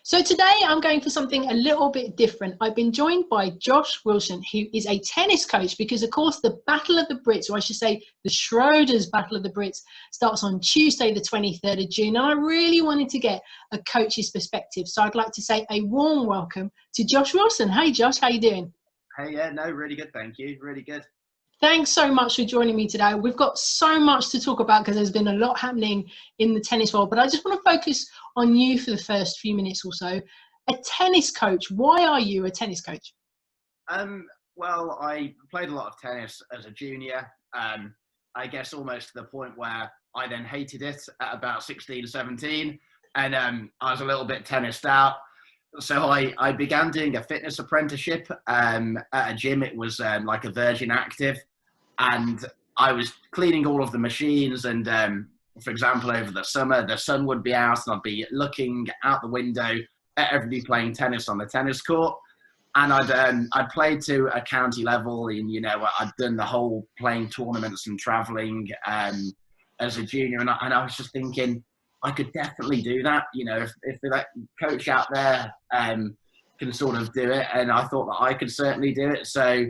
So today I'm going for something a little bit different. I've been joined by Josh Wilson, who is a tennis coach, because of course the Battle of the Brits, or I should say the Schroders Battle of the Brits, starts on Tuesday the 23rd of June. And I really wanted to get a coach's perspective. So I'd like to say a warm welcome to Josh Wilson. Hey Josh, how you doing? Hey, yeah, no, really good, thank you. Really good. Thanks so much for joining me today. We've got so much to talk about because there's been a lot happening in the tennis world, but I just want to focus on you for the first few minutes or so. A tennis coach, why are you a tennis coach? Well, I played a lot of tennis as a junior. I guess almost to the point where I then hated it at about 16, 17, and I was a little bit tennised out. So I began doing a fitness apprenticeship at a gym. It was like a Virgin Active, and I was cleaning all of the machines. And for example, over the summer, the sun would be out, and I'd be looking out the window at everybody playing tennis on the tennis court. And I'd played to a county level, and I'd done the whole playing tournaments and traveling as a junior. And I was just thinking, I could definitely do that. If that coach out there can sort of do it, and I thought that I could certainly do it. So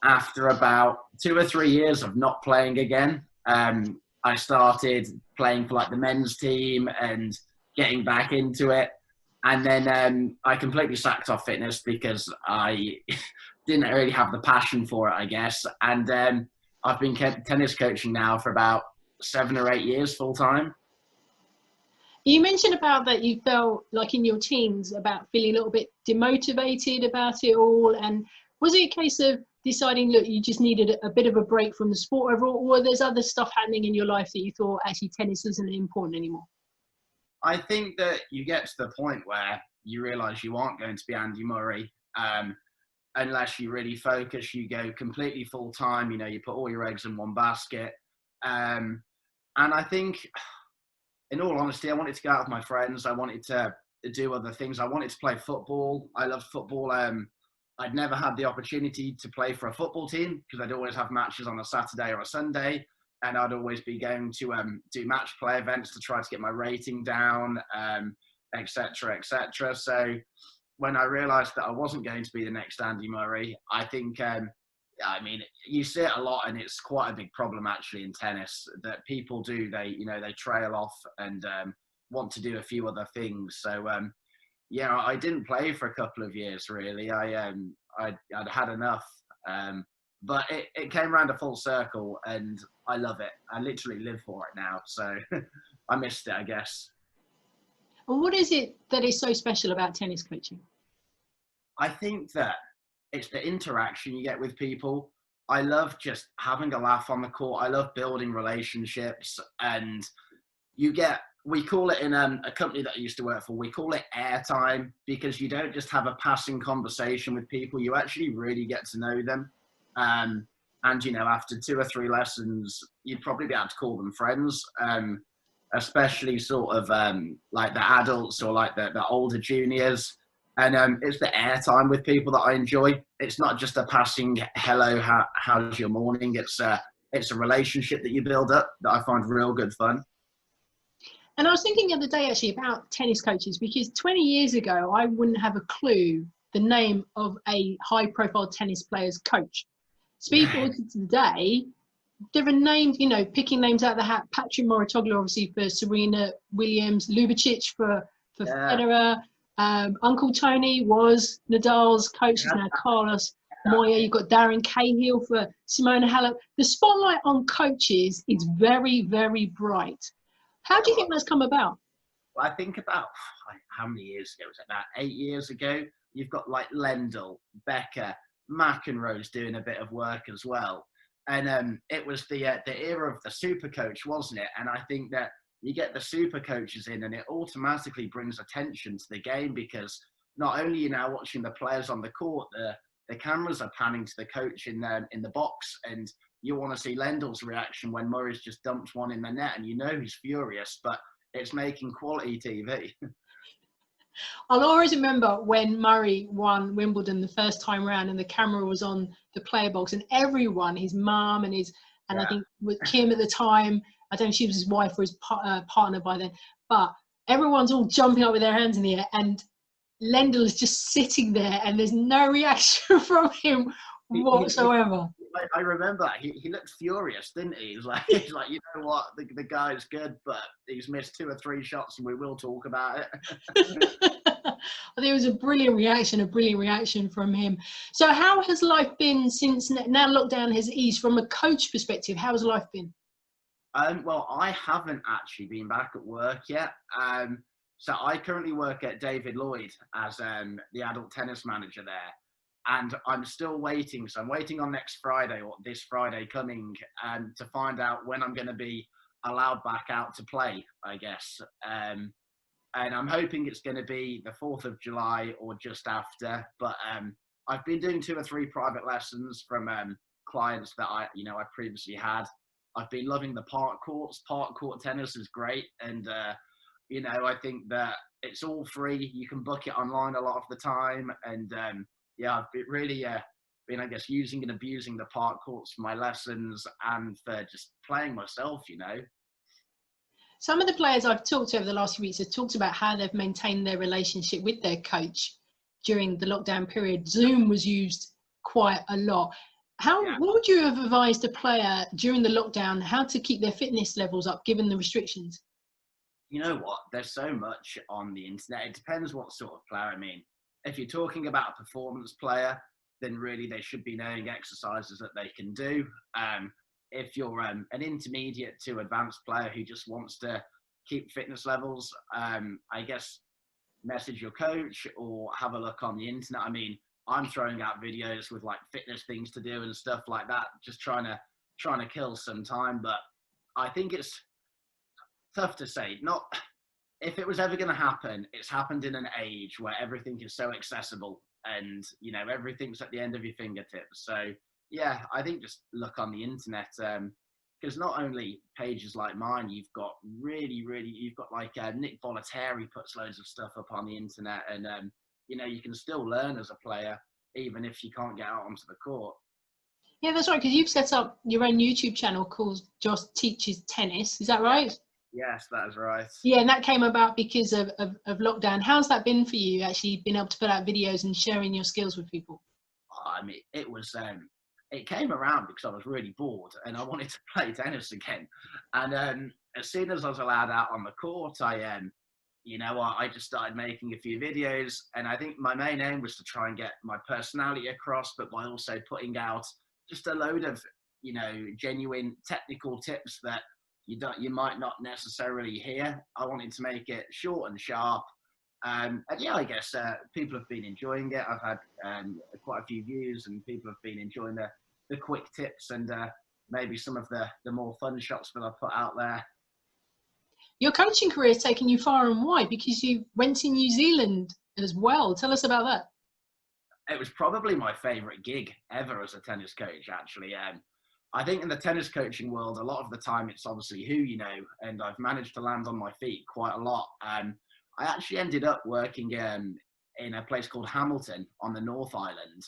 after about 2 or 3 years of not playing again, I started playing for like the men's team and getting back into it. And then I completely sacked off fitness because I didn't really have the passion for it, I guess. And I've been tennis coaching now for about 7 or 8 years full time. You mentioned about that you felt like in your teens about feeling a little bit demotivated about it all. And was it a case of deciding, look, you just needed a bit of a break from the sport overall, or there's other stuff happening in your life that you thought actually tennis isn't important anymore? I think that you get to the point where you realise you aren't going to be Andy Murray unless you really focus. You go completely full time. You put all your eggs in one basket. And I think, in all honesty, I wanted to go out with my friends. I wanted to do other things. I wanted to play football. I loved football. I'd never had the opportunity to play for a football team because I'd always have matches on a Saturday or a Sunday. And I'd always be going to do match play events to try to get my rating down, et cetera, et cetera. So when I realised that I wasn't going to be the next Andy Murray, I think, you see it a lot, and it's quite a big problem actually in tennis that people do. They trail off and want to do a few other things. So I didn't play for a couple of years really. I'd had enough. But it came around a full circle, and I love it. I literally live for it now. So I missed it, I guess. And what is it that is so special about tennis coaching? I think that it's the interaction you get with people. I love just having a laugh on the court. I love building relationships, and we call it in a company that I used to work for, we call it airtime, because you don't just have a passing conversation with people. You actually really get to know them. And after 2 or 3 lessons, you'd probably be able to call them friends, especially sort of like the adults or like the older juniors. And it's the airtime with people that I enjoy. It's not just a passing hello, how's your morning? It's a relationship that you build up that I find real good fun. And I was thinking the other day actually about tennis coaches, because 20 years ago I wouldn't have a clue the name of a high-profile tennis player's coach. Speak forward to today, there are names, picking names out of the hat. Patrick Mouratoglou, obviously, for Serena Williams, Ljubicic for Federer. Uncle Tony was Nadal's coach, is now Carlos Moya. You've got Darren Cahill for Simona Halep. The spotlight on coaches is very, very bright. How do you think that's come about? Well, I think about, how many years ago? Was it about 8 years ago? You've got like Lendl, Becker, McEnroe's doing a bit of work as well. And it was the era of the super coach, wasn't it? And I think that you get the super coaches in, and it automatically brings attention to the game, because not only are you now watching the players on the court, the cameras are panning to the coach in the box, and you want to see Lendl's reaction when Murray's just dumped one in the net, and he's furious, but it's making quality TV. I'll always remember when Murray won Wimbledon the first time round, and the camera was on the player box, and everyone, his mum and I think with Kim at the time, I don't know if she was his wife or his partner by then, but everyone's all jumping up with their hands in the air, and Lendel's just sitting there and there's no reaction from him whatsoever. I remember he looked furious, didn't he? He's like, you know what, the guy's good, but he's missed 2 or 3 shots, and we will talk about it. I think it was a brilliant reaction from him. So how has life been since now lockdown has eased? From a coach perspective, how has life been? Well, I haven't actually been back at work yet. So I currently work at David Lloyd as the adult tennis manager there. And I'm still waiting. So I'm waiting on next Friday, or this Friday coming, to find out when I'm going to be allowed back out to play, I guess. And I'm hoping it's going to be the 4th of July or just after. But I've been doing 2 or 3 private lessons from clients that I previously had. I've been loving the park courts. Park court tennis is great. And, I think that it's all free. You can book it online a lot of the time. And, I've been really been, I guess, using and abusing the park courts for my lessons and for just playing myself, Some of the players I've talked to over the last few weeks have talked about how they've maintained their relationship with their coach during the lockdown period. Zoom was used quite a lot. What would you have advised a player during the lockdown, how to keep their fitness levels up given the restrictions? You know what? There's so much on the internet. It depends what sort of player. I mean, if you're talking about a performance player, then really they should be knowing exercises that they can do. If you're an intermediate to advanced player who just wants to keep fitness levels, I guess message your coach or have a look on the internet. I mean, I'm throwing out videos with like fitness things to do and stuff like that, just trying to kill some time. But I think it's tough to say. If it was ever going to happen, it's happened in an age where everything is so accessible and, everything's at the end of your fingertips. So, yeah, I think just look on the internet, because not only pages like mine, you've got you've got like Nick Bollettieri puts loads of stuff up on the internet, and, you can still learn as a player, even if you can't get out onto the court. Yeah, that's right, because you've set up your own YouTube channel called Josh Teaches Tennis. Is that right? Yes, that is right. Yeah, and that came about because of lockdown. How's that been for you, actually being able to put out videos and sharing your skills with people? I mean, it was, it came around because I was really bored and I wanted to play tennis again. And as soon as I was allowed out on the court, I just started making a few videos. And I think my main aim was to try and get my personality across, but by also putting out just a load of, genuine technical tips that you might not necessarily hear. I wanted to make it short and sharp. And I guess people have been enjoying it. I've had quite a few views and people have been enjoying the quick tips and maybe some of the more fun shots that I put out there. Your coaching career has taken you far and wide because you went to New Zealand as well. Tell us about that. It was probably my favourite gig ever as a tennis coach, actually. I think in the tennis coaching world, a lot of the time it's obviously who you know, and I've managed to land on my feet quite a lot. I actually ended up working in a place called Hamilton on the North Island,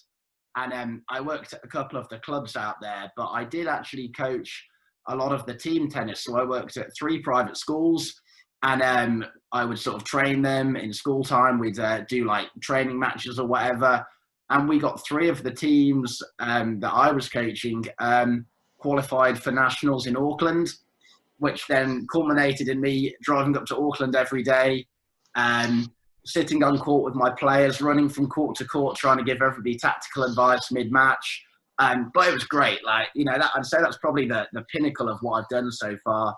and I worked at a couple of the clubs out there, but I did actually coach a lot of the team tennis. So I worked at 3 private schools, and I would sort of train them in school time. We'd do like training matches or whatever, and we got 3 of the teams that I was coaching qualified for nationals in Auckland, which then culminated in me driving up to Auckland every day, sitting on court with my players, running from court to court, trying to give everybody tactical advice mid-match. But it was great. Like, I'd say that's probably the pinnacle of what I've done so far,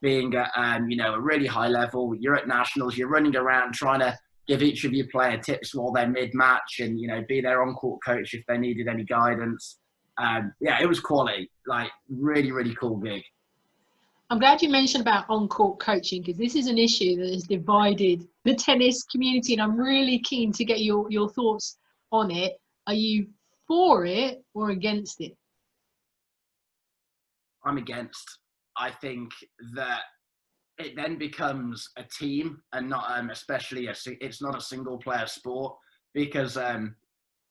being at, a really high level. You're at nationals, you're running around trying to give each of your player tips while they're mid-match and, be their on-court coach if they needed any guidance. It was quality, like really, really cool gig. I'm glad you mentioned about on-court coaching because this is an issue that has divided the tennis community, and I'm really keen to get your thoughts on it. Are you for it or against it? I'm against. I think that it then becomes a team and not especially it's not a single player sport, because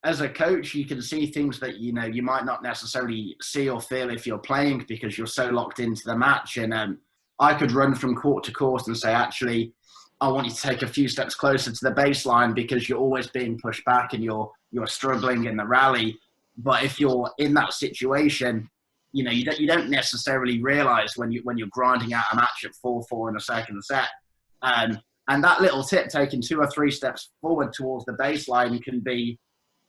as a coach, you can see things that, you might not necessarily see or feel if you're playing because you're so locked into the match. And I could run from court to court and say, actually, I want you to take a few steps closer to the baseline because you're always being pushed back and you're struggling in the rally. But if you're in that situation, you know, you don't necessarily realize when you're grinding out a match at 4-4 in the second set. And that little tip, taking 2 or 3 steps forward towards the baseline, can be,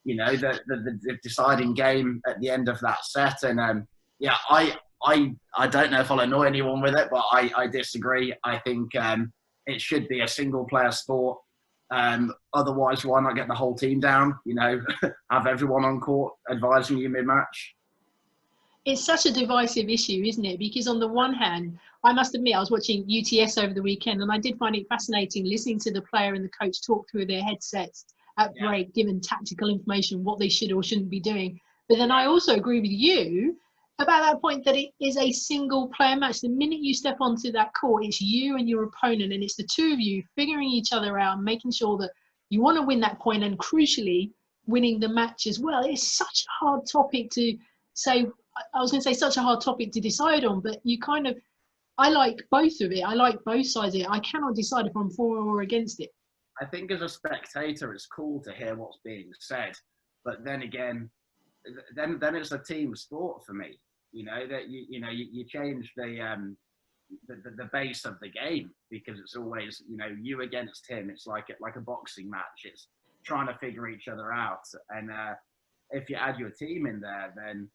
you know, the deciding game at the end of that set. And yeah, I don't know if I'll annoy anyone with it, but I disagree. I think it should be a single player sport. Otherwise, why not get the whole team down? You know, have everyone on court advising you mid-match. It's such a divisive issue, isn't it? Because on the one hand, I must admit, I was watching UTS over the weekend, and I did find it fascinating listening to the player and the coach talk through their headsets at break, given tactical information, what they should or shouldn't be doing. But then I also agree with you about that point that it is a single player match. The minute you step onto that court, it's you and your opponent, and it's the two of you figuring each other out, making sure that you want to win that point, and crucially, winning the match as well. It's such a hard topic to say. I was going to say such a hard topic to decide on, but you kind of, I like both of it. I like both sides of it. I cannot decide if I'm for or against it. I think as a spectator, it's cool to hear what's being said, but then again, then it's a team sport for me. You know that you change the base of the game, because it's always, you know, you against him. It's like a boxing match. It's trying to figure each other out, and if you add your team in there, then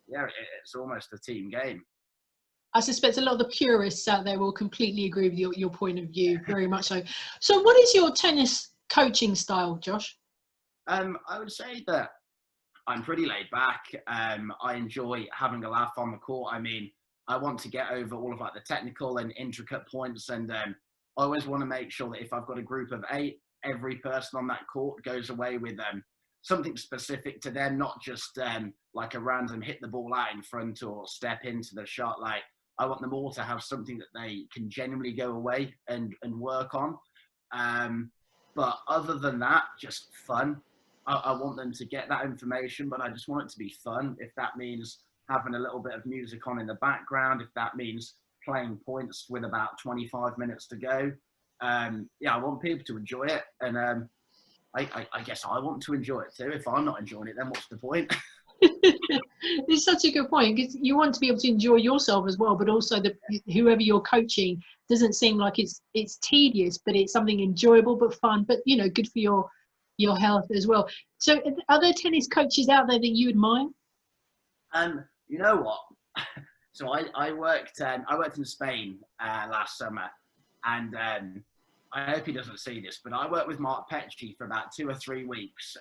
yeah, it's almost a team game. I suspect a lot of the purists out there will completely agree with your point of view, very much so. So what is your tennis coaching style, Josh? I would say that I'm pretty laid back. I enjoy having a laugh on the court. I mean, I want to get over all of like the technical and intricate points, and I always want to make sure that if I've got a group of 8, every person on that court goes away with something specific to them, not just like a random hit the ball out in front or step into the shot. Like, I want them all to have something that they can genuinely go away and work on. But other than that, just fun. I want them to get that information, but I just want it to be fun. If that means having a little bit of music on in the background, if that means playing points with about 25 minutes to go. Yeah, I want people to enjoy it. And I guess I want to enjoy it too. If I'm not enjoying it, then what's the point? It's such a good point, because you want to be able to enjoy yourself as well, but also whoever you're coaching doesn't seem like it's tedious, but it's something enjoyable but fun, but you know, good for your health as well. So are there tennis coaches out there that you admire? You know what? So I worked in Spain last summer, and I hope he doesn't see this, but I worked with Mark Petchy for about 2 or 3 weeks.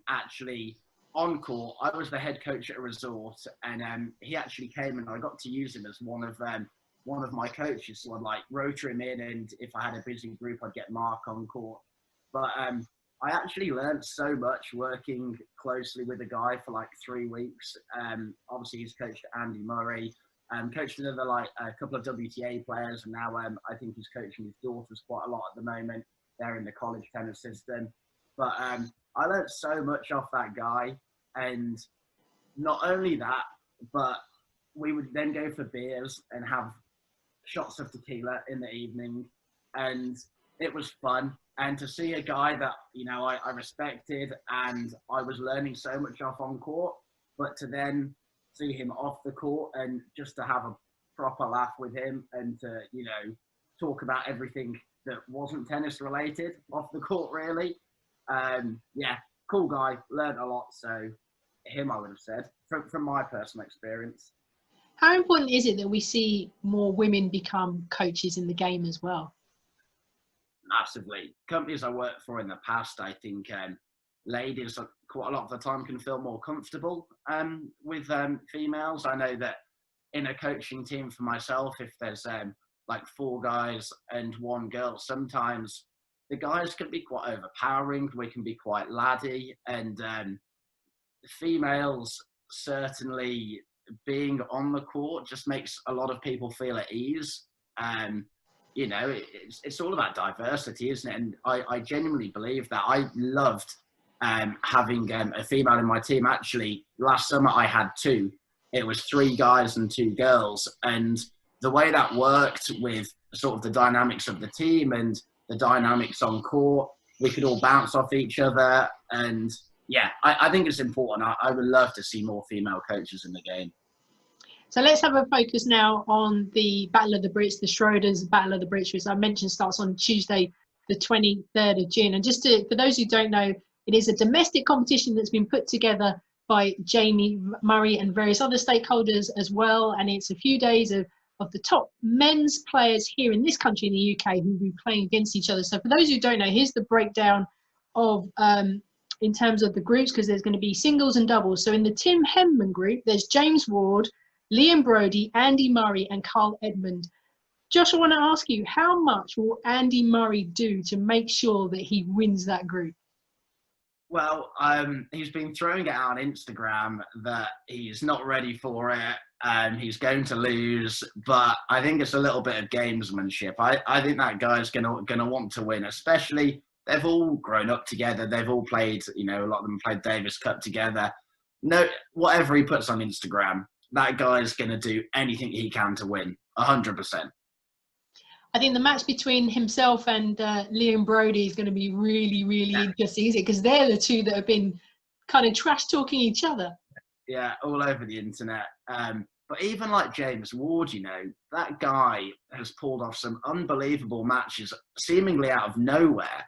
Actually, on court, I was the head coach at a resort, and he actually came, and I got to use him as one of my coaches. So I'd like rotor him in, and if I had a busy group, I'd get Mark on court. But I actually learned so much working closely with a guy for like 3 weeks. Obviously, he's coached Andy Murray, coached another like a couple of WTA players, and now I think he's coaching his daughters quite a lot at the moment. They're in the college tennis system. But I learned so much off that guy, and not only that, but we would then go for beers and have shots of tequila in the evening, and it was fun. And to see a guy that, you know, I respected and I was learning so much off on court, but to then see him off the court and just to have a proper laugh with him and to, you know, talk about everything that wasn't tennis related off the court, really. Yeah, cool guy, learned a lot. So him, I would have said, from my personal experience. How important is it that we see more women become coaches in the game as well? Massively. Companies I worked for in the past, I think ladies quite a lot of the time can feel more comfortable with females. I know that in a coaching team for myself, if there's like 4 guys and 1 girl, sometimes the guys can be quite overpowering. We can be quite laddie, and females, certainly being on the court just makes a lot of people feel at ease. You know, it's all about diversity, isn't it? And I genuinely believe that. I loved having a female in my team. Actually, last summer I had 2. It was 3 guys and 2 girls. And the way that worked with sort of the dynamics of the team and the dynamics on court. We could all bounce off each other. And yeah, I think it's important. I would love to see more female coaches in the game. So let's have a focus now on the Battle of the Brits, the Schroders Battle of the Brits, which I mentioned starts on Tuesday, the 23rd of June. And for those who don't know, it is a domestic competition that's been put together by Jamie Murray and various other stakeholders as well. And it's a few days of the top men's players here in this country, in the UK, who will be playing against each other. So for those who don't know, here's the breakdown of in terms of the groups, because there's going to be singles and doubles. So in the Tim Henman group, there's James Ward, Liam Brodie, Andy Murray and Carl Edmund. Josh, I want to ask you, how much will Andy Murray do to make sure that he wins that group? Well, he's been throwing it out on Instagram that he's not ready for it and he's going to lose, but I think it's a little bit of gamesmanship. I think that guy's gonna want to win, especially they've all grown up together. They've all played, a lot of them played Davis Cup together. No, whatever he puts on Instagram, that guy's going to do anything he can to win, 100%. I think the match between himself and Liam Brodie is going to be really, really interesting, is it? Because they're the two that have been kind of trash talking each other. Yeah, all over the internet. But even like James Ward, that guy has pulled off some unbelievable matches, seemingly out of nowhere.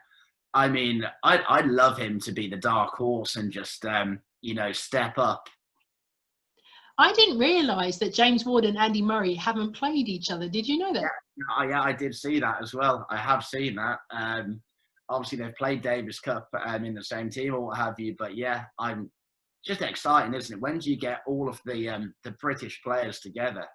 I mean, I'd love him to be the dark horse and just, step up. I didn't realise that James Ward and Andy Murray haven't played each other. Did you know that? Yeah, I did see that as well. I have seen that. Obviously, they've played Davis Cup in the same team or what have you. But yeah, I'm just exciting, isn't it? When do you get all of the British players together?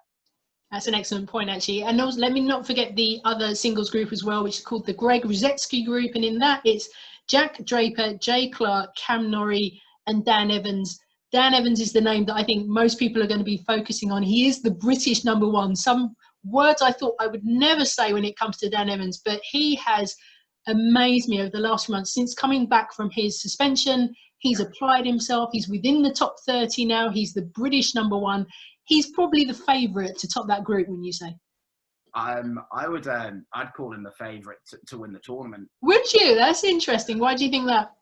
That's an excellent point, actually. And also, let me not forget the other singles group as well, which is called the Greg Ruzetsky group. And in that, it's Jack Draper, Jay Clark, Cam Norrie, and Dan Evans. Dan Evans is the name that I think most people are going to be focusing on. He is the British number one. Some words I thought I would never say when it comes to Dan Evans, but he has amazed me over the last few months. Since coming back from his suspension, he's applied himself. He's within the top 30 now. He's the British number one. He's probably the favourite to top that group, wouldn't you say? I would. I'd call him the favourite to win the tournament. Would you? That's interesting. Why do you think that?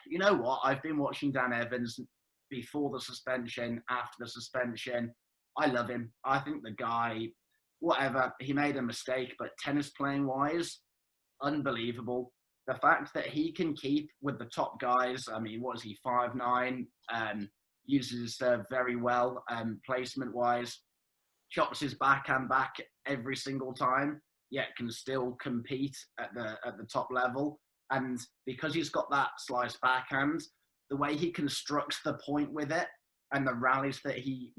You know what? I've been watching Dan Evans before the suspension, after the suspension. I love him. I think the guy, whatever, he made a mistake, but tennis playing wise, unbelievable. The fact that he can keep with the top guys, I mean, what is he, 5'9", uses his serve very well, placement wise, chops his backhand back every single time, yet can still compete at the top level. And because he's got that slice backhand, the way he constructs the point with it and the rallies that he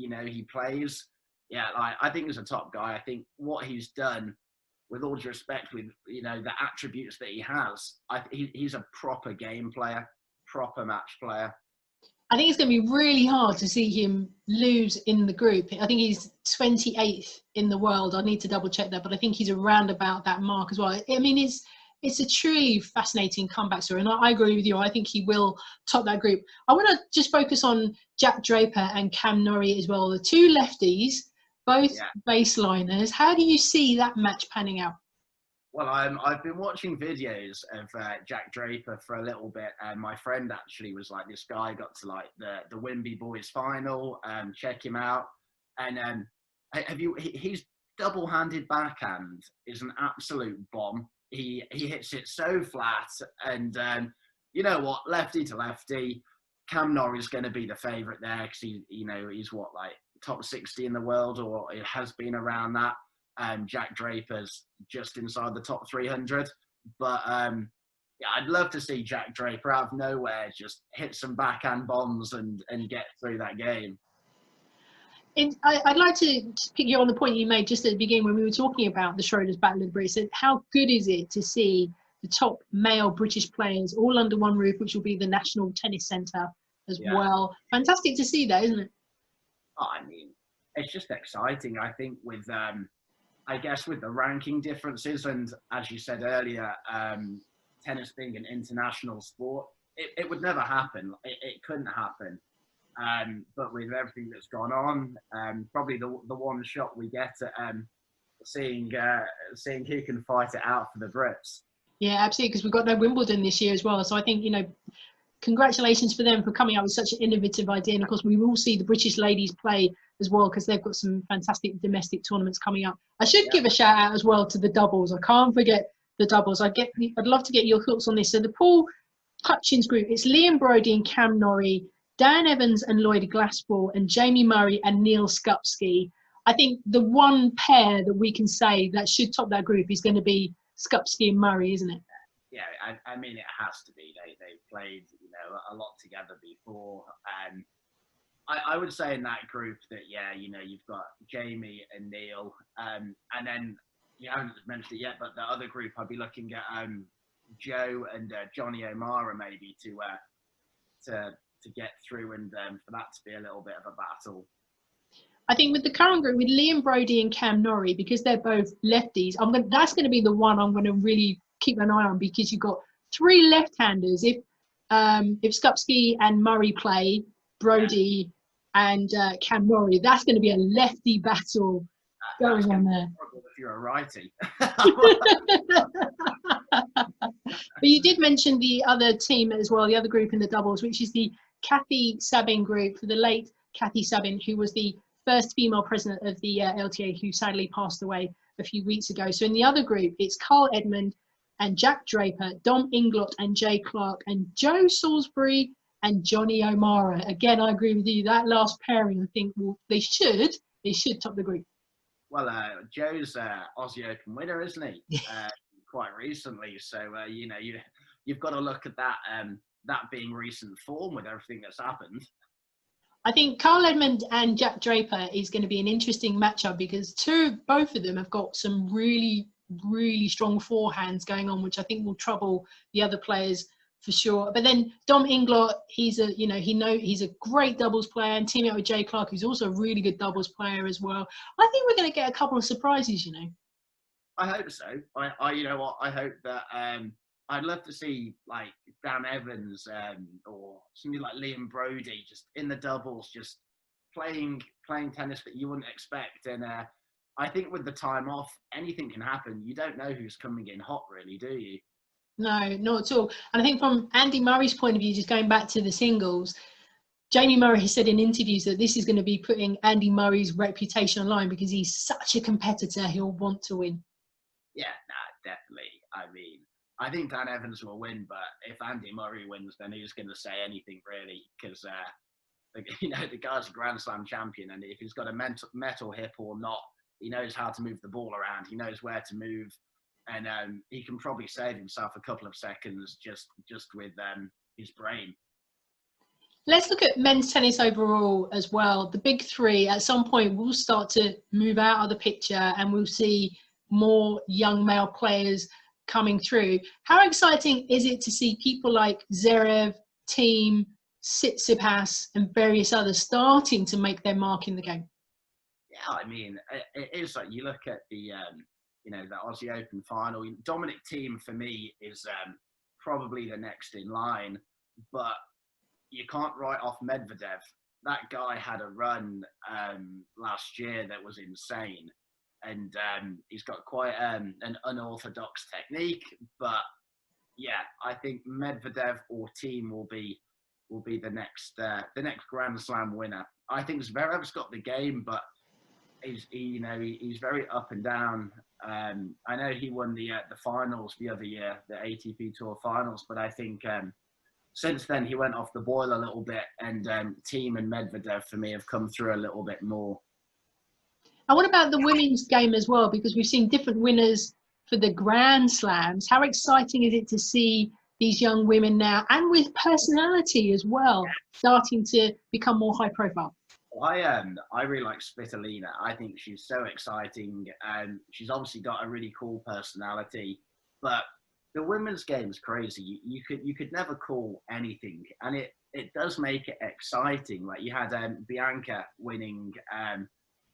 plays, I think he's a top guy. I think what he's done, with all due respect, with the attributes that he has, he's a proper game player, proper match player. I think it's going to be really hard to see him lose in the group. I think he's 28th in the world. I need to double check that, but I think he's around about that mark as well. I mean, it's a truly fascinating comeback story, and I agree with you. I think he will top that group. I want to just focus on Jack Draper and Cam Norrie as well, the two lefties, both baseliners. How do you see that match panning out? Well, I've been watching videos of Jack Draper for a little bit, and my friend actually was like, this guy got to like the Wimby Boys final, check him out. And his double-handed backhand is an absolute bomb. He hits it so flat, and you know what, lefty to lefty, Cam Norrie's going to be the favourite there because he's what, like top 60 in the world, or it has been around that. Jack Draper's just inside the top 300, but I'd love to see Jack Draper out of nowhere just hit some backhand bombs and get through that game. I'd like to pick you on the point you made just at the beginning when we were talking about the Schroders Battle of the Brits. How good is it to see the top male British players all under one roof, which will be the National Tennis Centre as well? Fantastic to see that, isn't it? Oh, I mean, it's just exciting. I think with with the ranking differences, and as you said earlier, tennis being an international sport, it would never happen. It couldn't happen. But with everything that's gone on, probably the one shot we get at seeing who can fight it out for the Brits. Yeah, absolutely, because we've got no Wimbledon this year as well. So I think, congratulations for them for coming up with such an innovative idea. And of course, we will see the British ladies play as well, because they've got some fantastic domestic tournaments coming up. I should give a shout out as well to the doubles. I can't forget the doubles. I'd love to get your thoughts on this. So the Paul Hutchins group, it's Liam Brodie and Cam Norrie, Dan Evans and Lloyd Glassball, and Jamie Murray and Neil Skupski. I think the one pair that we can say that should top that group is going to be Skupski and Murray, isn't it? Yeah, I mean, it has to be. They've played, a lot together before. I would say in that group that, you've got Jamie and Neil, and then you haven't mentioned it yet, but the other group I'd be looking at Joe and Johnny O'Mara maybe to get through, and for that to be a little bit of a battle. I think with the current group, with Liam Brodie and Cam Norrie, because they're both lefties, that's going to be the one I'm going to really keep an eye on, because you've got three left-handers. If Skupski and Murray play, Brodie and Cam Norrie, that's going to be a lefty battle going on there. If you're a righty. But you did mention the other team as well, the other group in the doubles, which is the Kathy Sabin group, for the late Kathy Sabin, who was the first female president of the LTA, who sadly passed away a few weeks ago. So in the other group, it's Carl Edmund and Jack Draper, Dom Inglot and Jay Clark, and Joe Salisbury and Johnny O'Mara. Again, I agree with you. That last pairing, I think, they should top the group. Well, Joe's Aussie Open winner, isn't he? Quite recently. So, you've got to look at that being recent form with everything that's happened. I think Carl Edmund and Jack Draper is going to be an interesting matchup, because both of them have got some really, really strong forehands going on, which I think will trouble the other players for sure. But then Dom Inglot, he's a great doubles player, and teaming up with Jay Clark, who's also a really good doubles player as well. I think we're going to get a couple of surprises, I hope so. I hope that I'd love to see like Dan Evans or somebody like Liam Brodie just in the doubles, just playing tennis that you wouldn't expect. And I think with the time off, anything can happen. You don't know who's coming in hot, really, do you? No, not at all. And I think from Andy Murray's point of view, just going back to the singles, Jamie Murray has said in interviews that this is going to be putting Andy Murray's reputation online, because he's such a competitor, he'll want to win. Yeah, definitely. I mean, I think Dan Evans will win, but if Andy Murray wins, then who's going to say anything, really? Because, the guy's a Grand Slam champion, and if he's got a metal hip or not, he knows how to move the ball around. He knows where to move, and he can probably save himself a couple of seconds just with his brain. Let's look at men's tennis overall as well. The big three at some point will start to move out of the picture, and we'll see more young male players coming through. How exciting is it to see people like Zverev, Thiem, Tsitsipas, and various others starting to make their mark in the game? Yeah, I mean, it is like you look at the Aussie Open final. Dominic Thiem for me is probably the next in line, but you can't write off Medvedev. That guy had a run last year that was insane. And he's got quite an unorthodox technique, but yeah, I think Medvedev or Thiem will be the next Grand Slam winner. I think Zverev's got the game, but he's very up and down. I know he won the finals the other year, the ATP Tour finals, but I think since then he went off the boil a little bit, and Thiem and Medvedev for me have come through a little bit more. And what about the women's game as well? Because we've seen different winners for the Grand Slams. How exciting is it to see these young women now, and with personality as well, starting to become more high profile? I really like Svitolina. I think she's so exciting, and she's obviously got a really cool personality. But the women's game is crazy. You could never call anything, and it does make it exciting. Like you had Bianca winning.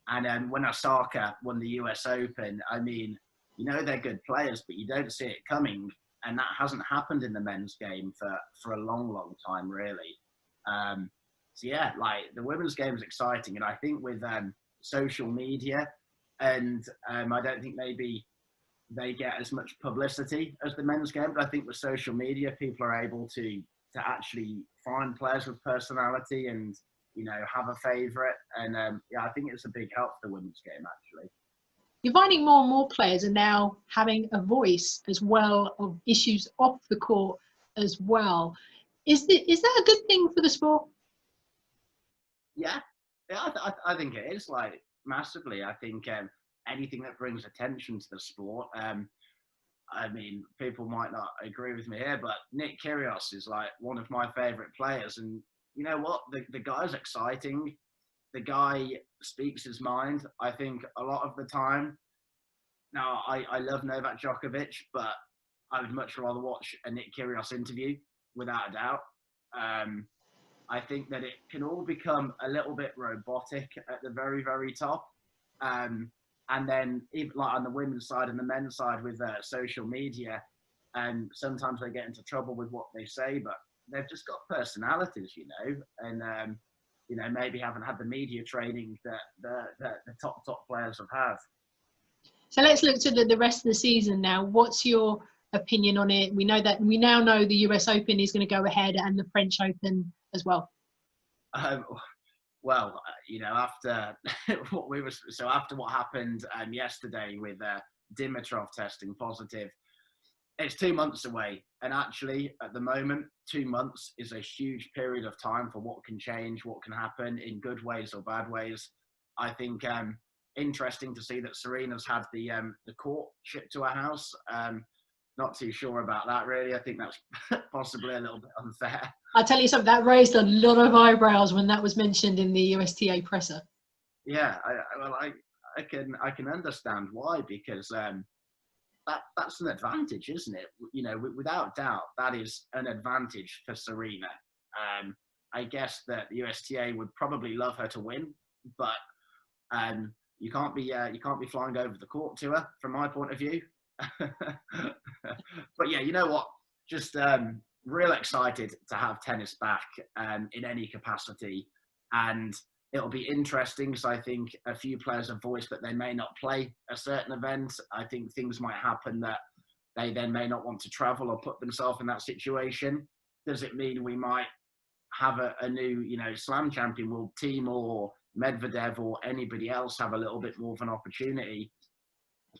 And when Osaka won the US Open, I mean, they're good players, but you don't see it coming. And that hasn't happened in the men's game for a long, long time, really. So, yeah, like the women's game is exciting. And I think with social media, and I don't think maybe they get as much publicity as the men's game. But I think with social media, people are able to actually find players with personality and, you know, have a favourite. And yeah, I think it's a big help for the women's game, actually. You're finding more and more players are now having a voice as well of issues off the court as well. Is that a good thing for the sport? Yeah, I think it is, like, massively. I think anything that brings attention to the sport. I mean, people might not agree with me here, but Nick Kyrgios is like one of my favourite players. And you know what? The guy's exciting. The guy speaks his mind. I think a lot of the time. Now, I love Novak Djokovic, but I would much rather watch a Nick Kyrgios interview, without a doubt. I think that it can all become a little bit robotic at the very, very top. And then even like on the women's side and the men's side with social media, and sometimes they get into trouble with what they say, but they've just got personalities, you know, and you know, maybe haven't had the media training that the top players have had. So let's look to the rest of the season now. What's your opinion on it? We now know the US Open is going to go ahead and the French Open as well. Well, you know, after after what happened yesterday with Dimitrov testing positive, it's 2 months away. And actually, at the moment, 2 months is a huge period of time for what can change, what can happen in good ways or bad ways. I think interesting to see that Serena's had the court shipped to her house. Not too sure about that, really. I think that's possibly a little bit unfair. I'll tell you something, that raised a lot of eyebrows when that was mentioned in the USTA presser. Yeah, I can understand why, because that's an advantage, isn't it? You know, without doubt, that is an advantage for Serena. I guess that the USTA would probably love her to win, but you can't be flying over the court to her, from my point of view. But yeah, you know what? Just real excited to have tennis back in any capacity, and it'll be interesting because I think a few players have voiced that they may not play a certain event. I think things might happen that they then may not want to travel or put themselves in that situation. Does it mean we might have a new, you know, Slam champion? Will Team or Medvedev or anybody else have a little bit more of an opportunity?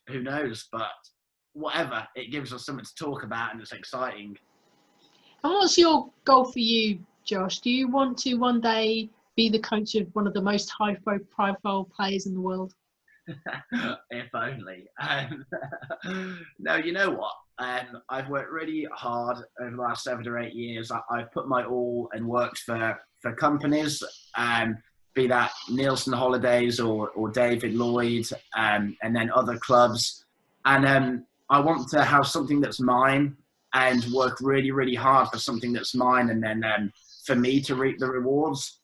Who knows? But whatever, it gives us something to talk about and it's exciting. And what's your goal for you, Josh? Do you want to one day be the coach of one of the most high-profile players in the world? If only. No, you know what? I've worked really hard over the last 7 or 8 years. I've put my all and worked for companies, be that Nielsen Holidays or David Lloyd, and then other clubs. And I want to have something that's mine and work really, really hard for something that's mine. And then for me to reap the rewards.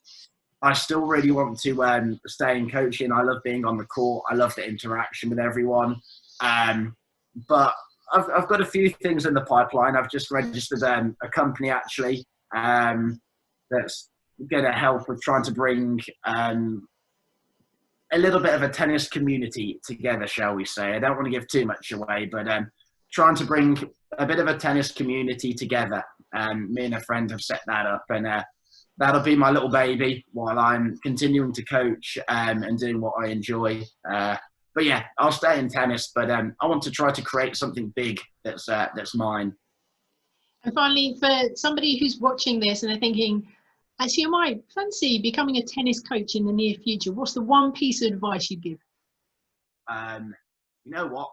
I still really want to stay in coaching. I love being on the court. I love the interaction with everyone. But I've got a few things in the pipeline. I've just registered a company, actually, that's going to help with trying to bring a little bit of a tennis community together, shall we say. I don't want to give too much away, but trying to bring a bit of a tennis community together. Me and a friend have set that up, and that'll be my little baby while I'm continuing to coach and doing what I enjoy. But yeah, I'll stay in tennis, but I want to try to create something big that's mine. And finally, for somebody who's watching this and they're thinking, actually, I might fancy becoming a tennis coach in the near future, what's the one piece of advice you'd give? You know what?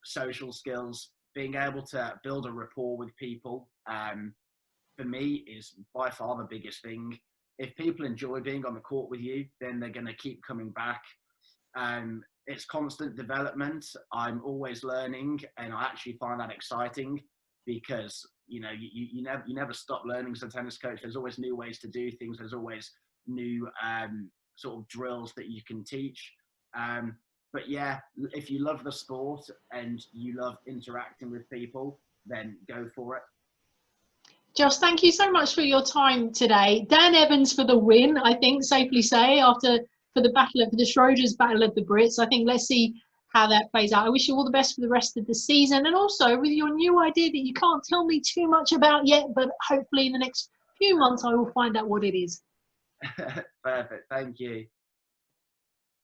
Social skills, being able to build a rapport with people, for me, is by far the biggest thing. If people enjoy being on the court with you, then they're going to keep coming back. It's constant development. I'm always learning, and I actually find that exciting because, you know, you never stop learning as a tennis coach. There's always new ways to do things. There's always new sort of drills that you can teach. But yeah, if you love the sport and you love interacting with people, then go for it. Josh, thank you so much for your time today. Dan Evans for the win, I think, safely say, after for the Schroders Battle of the Brits. I think let's see how that plays out. I wish you all the best for the rest of the season, and also with your new idea that you can't tell me too much about yet, but hopefully in the next few months I will find out what it is. Perfect. Thank you.